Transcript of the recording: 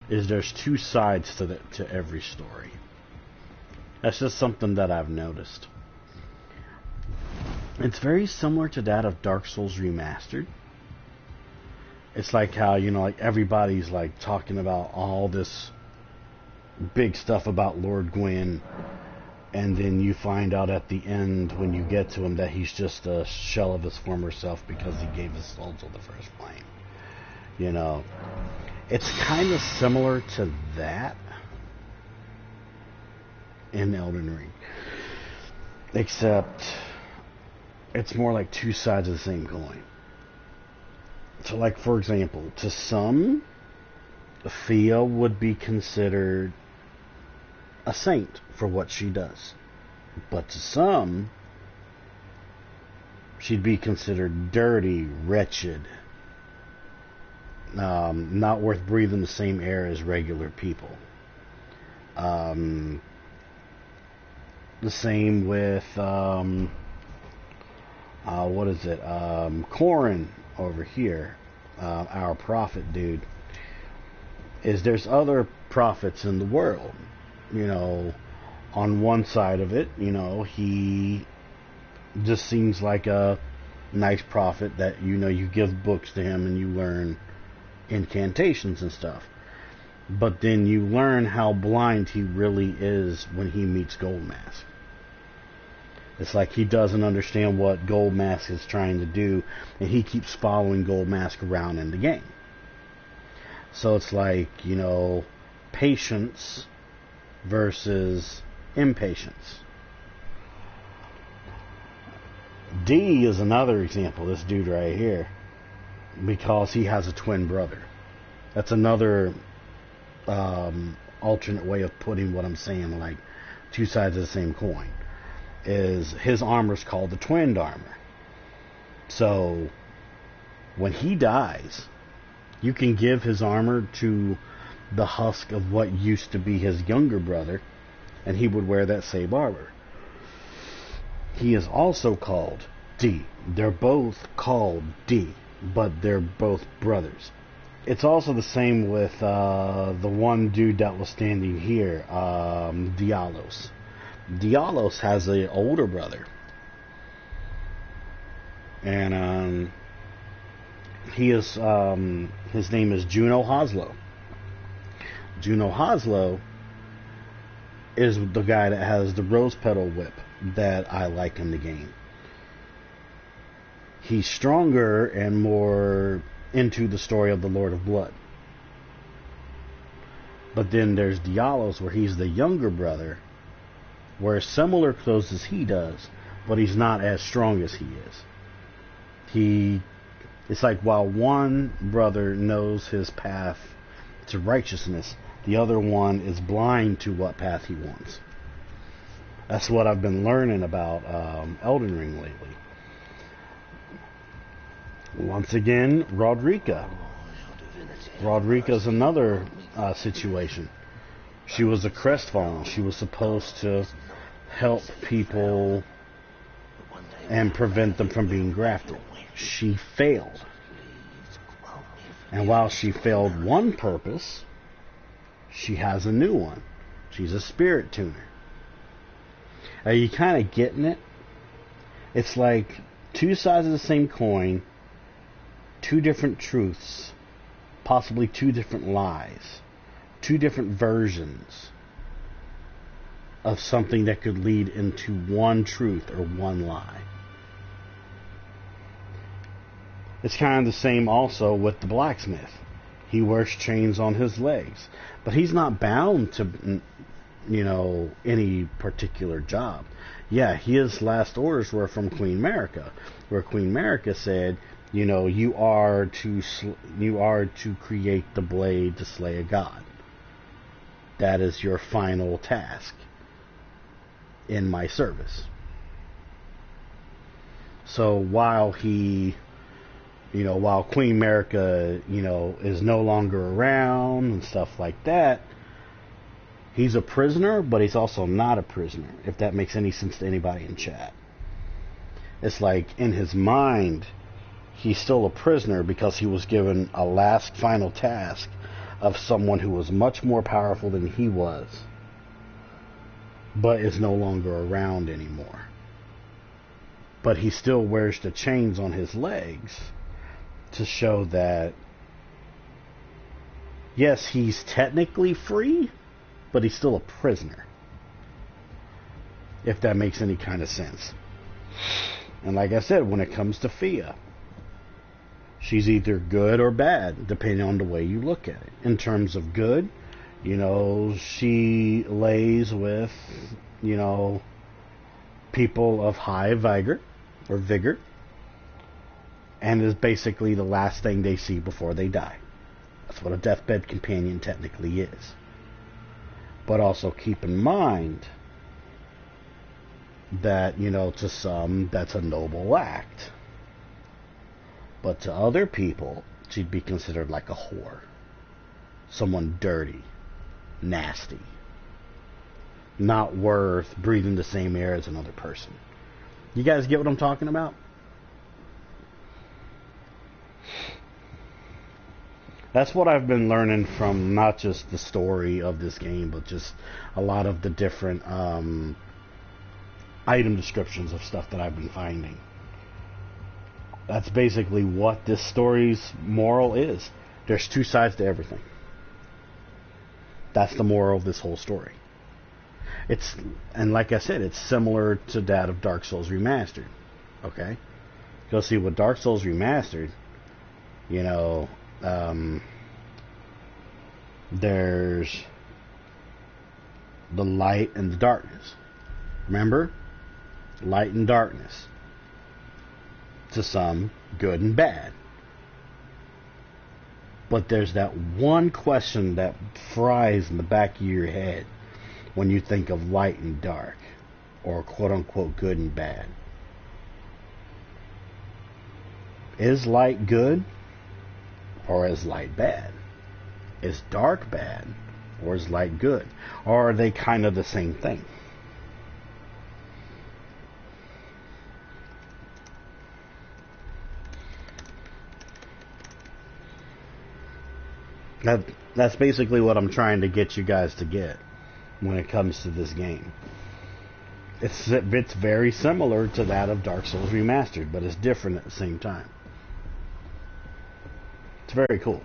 is there's two sides to every story. That's just something that I've noticed. It's very similar to that of Dark Souls Remastered. It's like how, like everybody's like talking about all this big stuff about Lord Gwyn, and then you find out at the end when you get to him that he's just a shell of his former self because he gave his soul to the first flame. It's kind of similar to that in Elden Ring, except it's more like two sides of the same coin. So, like, for example, to some, Thea would be considered a saint for what she does. But to some, she'd be considered dirty, wretched, not worth breathing the same air as regular people. The same with, Corrin over here, our prophet dude, is there's other prophets in the world. On one side of it, he just seems like a nice prophet that, you give books to him and you learn incantations and stuff. But then you learn how blind he really is when he meets Goldmask. It's like he doesn't understand what Goldmask is trying to do, and he keeps following Goldmask around in the game. So it's like, patience versus impatience. D is another example, this dude right here, because he has a twin brother. That's another alternate way of putting what I'm saying, like two sides of the same coin. Is his armor's called the twinned armor. So when he dies, you can give his armor to the husk of what used to be his younger brother, and he would wear that same armor. He is also called D. They're both called D, but they're both brothers. It's also the same with the one dude that was standing here, Dialos. Dialos has an older brother, and he is his name is Juno Hoslow. Juno Hoslow is the guy that has the rose petal whip that I like in the game. He's stronger and more into the story of the Lord of Blood. But then there's Dialos, where he's the younger brother, wears similar clothes as he does, but he's not as strong as he is. It's like while one brother knows his path to righteousness, the other one is blind to what path he wants. That's what I've been learning about Elden Ring lately. Once again, Rodrika. Rodrika's another situation. She was a crestfallen. She was supposed to help people and prevent them from being grafted. She failed. And while she failed one purpose, she has a new one. She's a spirit tuner. Are you kind of getting it? It's like two sides of the same coin, two different truths, possibly two different lies, two different versions of something that could lead into one truth or one lie. It's kind of the same also with the blacksmith. He wears chains on his legs, but he's not bound to, any particular job. Yeah, his last orders were from Queen Marika, where Queen Marika said, you are to create the blade to slay a god. That is your final task in my service. So while Queen Marika, is no longer around and stuff like that, he's a prisoner, but he's also not a prisoner, if that makes any sense to anybody in chat. It's like, in his mind, he's still a prisoner because he was given a last final task of someone who was much more powerful than he was, but is no longer around anymore. But he still wears the chains on his legs to show that, yes, he's technically free, but he's still a prisoner. If that makes any kind of sense. And like I said, when it comes to Fia, she's either good or bad, depending on the way you look at it. In terms of good, she lays with, people of high vigor, and is basically the last thing they see before they die. That's what a deathbed companion technically is. But also keep in mind that, to some, that's a noble act. But to other people, she'd be considered like a whore. Someone dirty, nasty, not worth breathing the same air as another person. You guys get what I'm talking about? That's what I've been learning from not just the story of this game, but just a lot of the different item descriptions of stuff that I've been finding. That's basically what this story's moral is. There's two sides to everything. That's the moral of this whole story. And like I said, it's similar to that of Dark Souls Remastered. Okay? Go see with Dark Souls Remastered, there's the light and the darkness. Remember? Light and darkness. To some, good and bad. But there's that one question that fries in the back of your head when you think of light and dark, or quote-unquote good and bad. Is light good, or is light bad? Is dark bad, or is light good? Or are they kind of the same thing? That's basically what I'm trying to get you guys to get when it comes to this game. It's very similar to that of Dark Souls Remastered, but it's different at the same time. It's very cool.